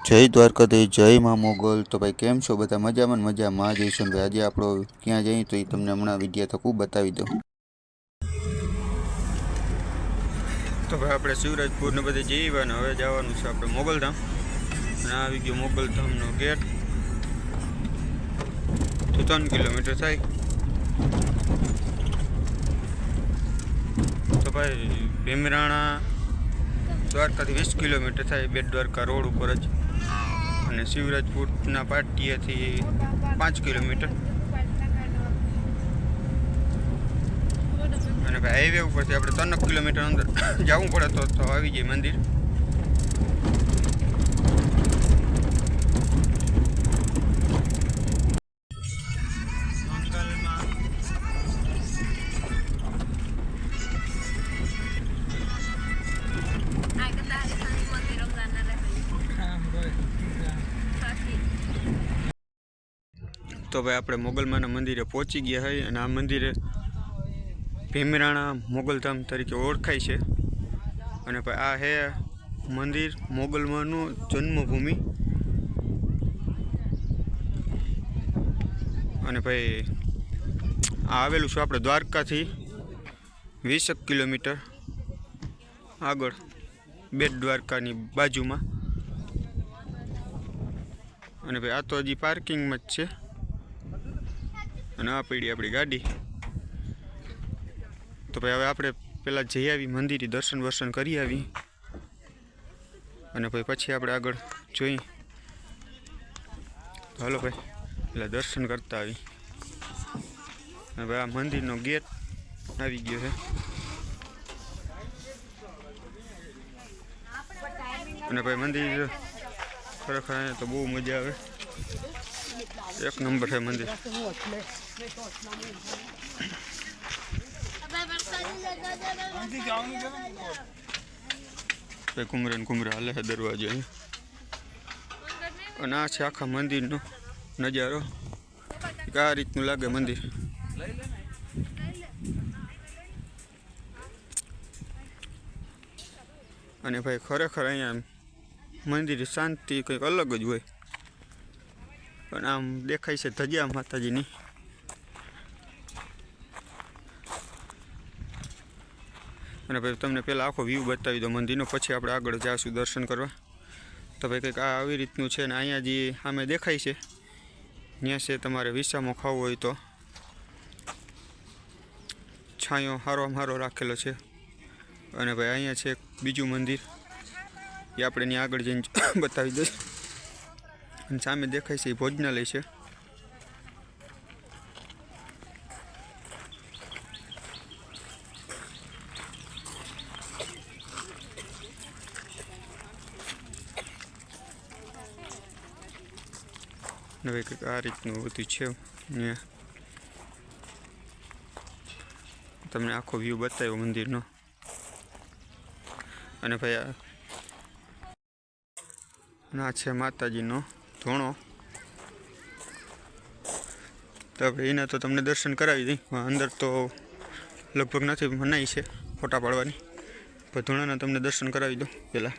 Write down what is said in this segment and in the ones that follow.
જય દ્વારકાધીશ, જય મા મોગલ। તો ભાઈ કેમ છો બધા? મજામાં ને મજામાં જઈશું ભાઈ। આજે આપણો ક્યાં જઈએ તો એ તમને હમણાં વિડીયો થકું બતાવી દઉં। તો ભાઈ આપણે શિવરાજપુર ને બધે જઈએ ને હવે જવાનું છે આપણે મોગલધામ। અને આવી ગયો મોગલધામનો ગેટ। તો 3 કિલોમીટર થાય। તો ભાઈ ભીમરાણા દ્વારકાથી 20 કિલોમીટર થાય, બેટ દ્વારકા રોડ ઉપર જ। અને શિવરાજપુરના પાટિયાથી 5 કિલોમીટર। અને ભાઈ હાઈવે ઉપરથી આપણે 3 કિલોમીટર અંદર જવું પડે તો આવી જાય મંદિર। તો ભાઈ આપણે મોગલમાના મંદિરે પહોંચી ગયા હોય અને આ મંદિરે ભીમરાણા મોગલધામ તરીકે ઓળખાય છે। અને ભાઈ આ હે મંદિર મોગલમાનું જન્મભૂમિ। અને ભાઈ આ આવેલું છે આપણે દ્વારકાથી 20 કિલોમીટર આગળ, બેટ દ્વારકાની બાજુમાં। અને ભાઈ આ તો હજી પાર્કિંગમાં જ છે। અને આ પડી આપણી ગાડી। તો ભાઈ હવે આપણે પહેલાં જઈ આવી મંદિરે, દર્શન કરી આવી। અને ભાઈ પછી આપણે આગળ જોઈ। તો હાલો ભાઈ પહેલાં દર્શન કરતા આવી। અને ભાઈ આ મંદિરનો ગેટ આવી ગયો છે। અને ભાઈ મંદિર ખરેખર અહીંયા તો બહુ મજા આવે, એક નંબર છે મંદિર। કુમરા હાલે છે દરવાજો અહીંયા। અને આ છે આખા મંદિરનો નજારો, આ રીતનું લાગે મંદિર। અને ભાઈ ખરેખર અહીંયા મંદિર શાંતિ કંઈક અલગ જ હોય। પણ આમ દેખાય છે ધજા માતાજીની। અને ભાઈ તમને પહેલાં આખો વ્યૂ બતાવી દો મંદિરનો, પછી આપણે આગળ જઈશું દર્શન કરવા। તો ભાઈ કંઈક આ આવી રીતનું છે। ને અહીંયા જે સામે દેખાય છે ત્યાં છે તમારે વિસામો ખાવો હોય તો છાંયો હારો રાખેલો છે। અને ભાઈ અહીંયા છે બીજું મંદિર, એ આપણે ત્યાં આગળ જઈને બતાવી દઈશ। અને સામે દેખાય છે એ ભોજનાલય છે। હવે કંઈક આ રીતનું બધું છે અહીંયા। તમને આખો વ્યૂ બતાવ્યો મંદિરનો। અને ભાઈ આ છે માતાજીનો ધોણો। તો ભાઈ એના તો તમને દર્શન કરાવી દઈ। અંદર તો લગભગ નથી, મનાઈ છે ફોટા પાડવાની, પણ ધોણાના તમને દર્શન કરાવી દઉં પહેલાં।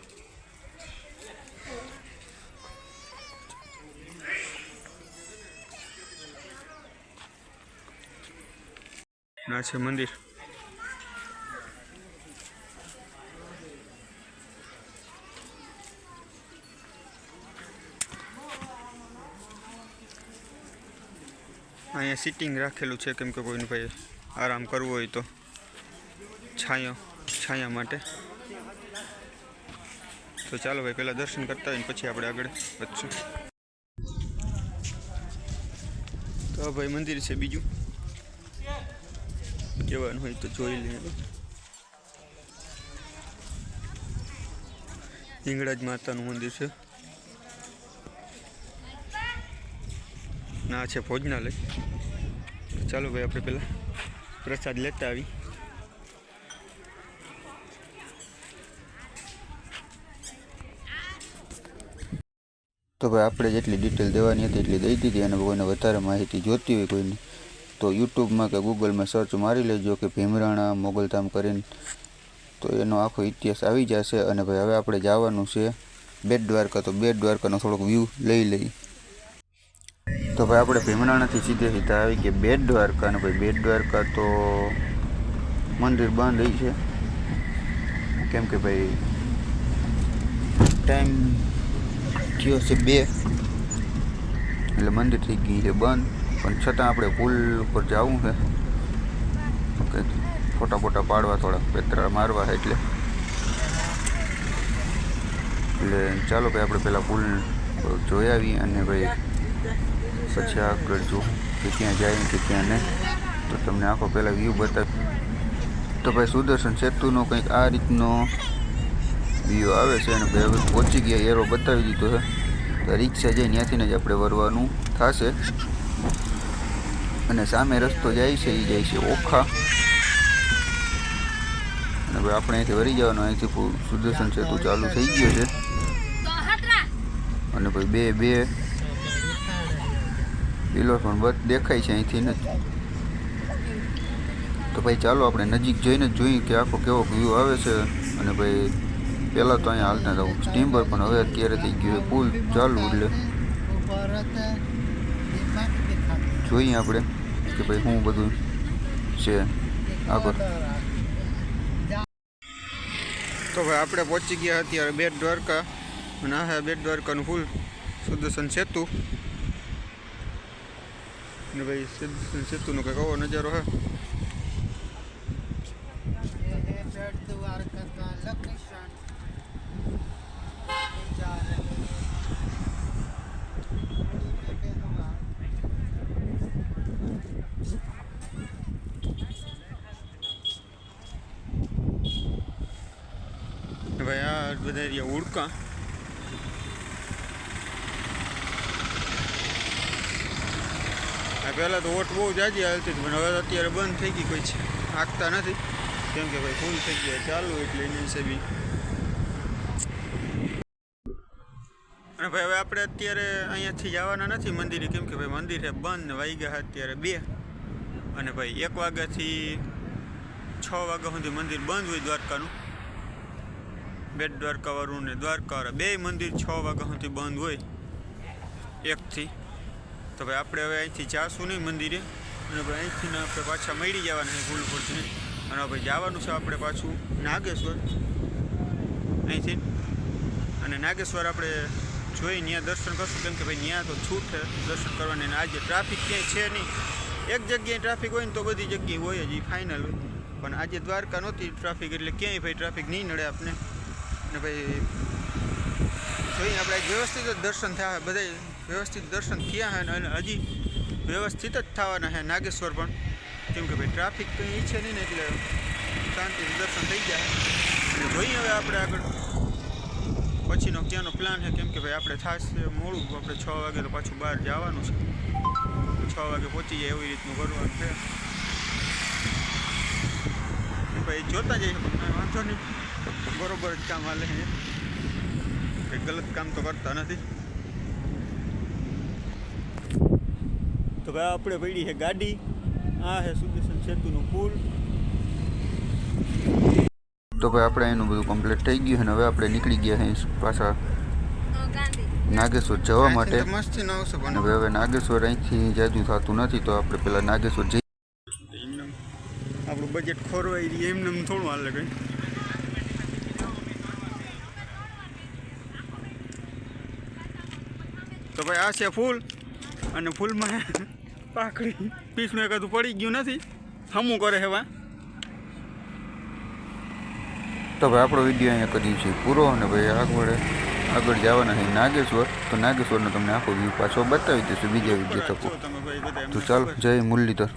આ છે મંદિર। અહીંયા સિટિંગ રાખેલું છે, કેમ કે કોઈને ભાઈ આરામ કરવો હોય તો છાયા માટે। તો ચાલો ભાઈ પહેલાં દર્શન કરતા હોય ને પછી આપણે આગળ વધશું। તો ભાઈ મંદિર છે બીજું, કહેવાનું હોય તો જોઈ લઈએ। હિંગળાજ માતાનું મંદિર છે। ના છે ભોજનાલય। ચાલો ભાઈ આપણે પહેલાં પ્રસાદ લેતા આવી। તો ભાઈ આપણે જેટલી ડિટેલ દેવાની હતી એટલી દઈ દીધી। અને કોઈને વધારે માહિતી જોતી હોય કોઈને તો યુટ્યુબમાં કે ગૂગલમાં સર્ચ મારી લેજો કે ભીમરાણા મોગલધામ કરીને, તો એનો આખો ઇતિહાસ આવી જશે। અને ભાઈ હવે આપણે જવાનું છે બેટ દ્વારકા. તો બેટ દ્વારકાનો થોડોક વ્યૂ લઈ લઈએ. તો ભાઈ આપણે ભીમરાણાથી સીધે સીધા આવી ગયા બેટ દ્વારકા. અને ભાઈ બેટ દ્વારકા તો મંદિર બંધ રહી છે, કેમ કે ભાઈ ટાઈમ થયો છે 2, એટલે મંદિર થઈ ગઈ છે બંધ. પણ છતાં આપણે પુલ ઉપર જવું છે, ફોટા બોટા પાડવા, થોડા પેતરા મારવા, એટલે ચાલો ભાઈ આપણે પહેલાં પુલ જોઈ આવીએ અને ભાઈ પછી આગળ જો કે ક્યાં જાય કે ક્યાં નહીં. તો તમને આખો પહેલાં વ્યૂ બતાવી. તો ભાઈ સુદર્શન સેતુનો કંઈક આ રીતનો વ્યૂ આવે છે. અને ભાઈ હવે પહોંચી ગયા, એરો બતાવી દીધો છે. તો રિક્ષા જાય ત્યાંથી જ આપણે વરવાનું થશે. અને સામે રસ્તો જાય છે, એ જાય છે ઓખા. અને ભાઈ આપણે અહીંથી વરી જવાનું. અહીંથી સુદર્શન સેતુ ચાલુ થઈ ગયો છે. અને ભાઈ બે પિલર પણ બસ દેખાય છે અહીંથી જ. તો ભાઈ ચાલો આપણે નજીક જઈને જ જોઈએ કે આખો કેવો વ્યૂ આવે છે. અને ભાઈ પહેલાં તો અહીંયા હાલતા જવું સ્ટીમર, પણ હવે અત્યારે થઈ ગયું પુલ ચાલુ, એટલે જોઈએ આપણે કે ભાઈ શું બધું છે આગળ. તો ભાઈ આપણે પહોંચી ગયા અત્યારે બેટ દ્વારકા. અને આ બેટ દ્વારકાનું પુલ સુદર્શન સેતુ. અને ભાઈ સુદર્શન સેતુનો કંઈક આવો નજારો છે. ભાઈ આ બધા એરિયા ઉડકા. પહેલાં તો ઓટ બહુ જાજી હાલતી હતી, પણ હવે અત્યારે બંધ થઈ ગઈ, કોઈ હાંકતા નથી, કેમ કે ભાઈ ફૂલ થઈ ગયા ચાલુ, એટલે એની હિસાબે. અને ભાઈ હવે આપણે અત્યારે અહીંયાથી જવાના નથી મંદિરે, કેમ કે ભાઈ મંદિર છે બંધ ને વાગ્યા અત્યારે 2. અને ભાઈ 1 વાગ્યાથી 6 વાગ્યા સુધી મંદિર બંધ હોય દ્વારકાનું. બેટ દ્વારકાવાળું ને દ્વારકાવાળા બે મંદિર 6 વાગ્યા સુધી બંધ હોય 1થી. તો ભાઈ આપણે હવે અહીંથી જાશું નહીં મંદિરે. અને ભાઈ અહીંથી આપણે પાછા મળી જવાના પુલ પરથી. અને ભાઈ જવાનું છે આપણે પાછું નાગેશ્વર અહીંથી. અને નાગેશ્વર આપણે જોઈ ત્યાં દર્શન કરશું, કેમ કે ભાઈ ત્યાં તો છૂટ છે દર્શન કરવાની. અને આજે ટ્રાફિક ક્યાંય છે નહીં. એક જગ્યાએ ટ્રાફિક હોય ને તો બધી જગ્યાએ હોય જ, એ ફાઇનલ હોય. પણ આજે દ્વારકા નહોતી ટ્રાફિક, એટલે ક્યાંય ભાઈ ટ્રાફિક નહીં નડે આપણે. અને ભાઈ જોઈએ આપણે વ્યવસ્થિત જ દર્શન થયા, બધા વ્યવસ્થિત દર્શન થયા છે. અને હજી વ્યવસ્થિત જ થવાના છે નાગેશ્વર પણ, કેમ કે ભાઈ ટ્રાફિક કંઈ ઈચ્છે નહીં ને, એટલે શાંતિથી દર્શન થઈ જાય. અને જોઈએ હવે આપણે આગળ પછીનો ક્યાંનો પ્લાન છે, કેમ કે ભાઈ આપણે થશે મોડું. આપણે 6 વાગે તો પાછું બહાર જવાનું છે, 6 વાગે પહોંચી જાય એવી રીતનું કરવાનું છે. ભાઈ જોતા જઈએ, વાંધો નહીં, બરોબર જ કામ હાલે છે, કંઈ ગલત કામ તો કરતા નથી. તો ભાઈ આપણે પડી છે ગાડી. આ છે સુદર્શન સેતુનું પુલ. તો ભાઈ આપણે એનું બધું કમ્પ્લીટ થઈ ગયું છે. અને હવે આપણે નીકળી ગયા છે પાછા નાગેશ્વર જવા માટે. અને હવે નાગેશ્વર અહીંથી જાજુ થતું નથી, તો આપણે પેલા નાગેશ્વર જઈએ. આપણું બજેટ ખોરવાઈ રહી એમને થોડું હાલે કંઈ. તો ભાઈ આ છે ફૂલ. અને ફૂલમાં પાકડી પીસમાં એકાદું પડી ગયું નથી, હમું કરે છે વા. તો ભાઈ આપણો વિડીયો અહીંયા કરીએ છીએ પૂરો. અને ભાઈ આગળ જવાના છે નાગેશ્વર. તો નાગેશ્વરનો તમને આખો વ્યૂ પાછો બતાવી દઈશું બીજા વિડીયો તકો. તો ચાલો, જય મુરલીધર.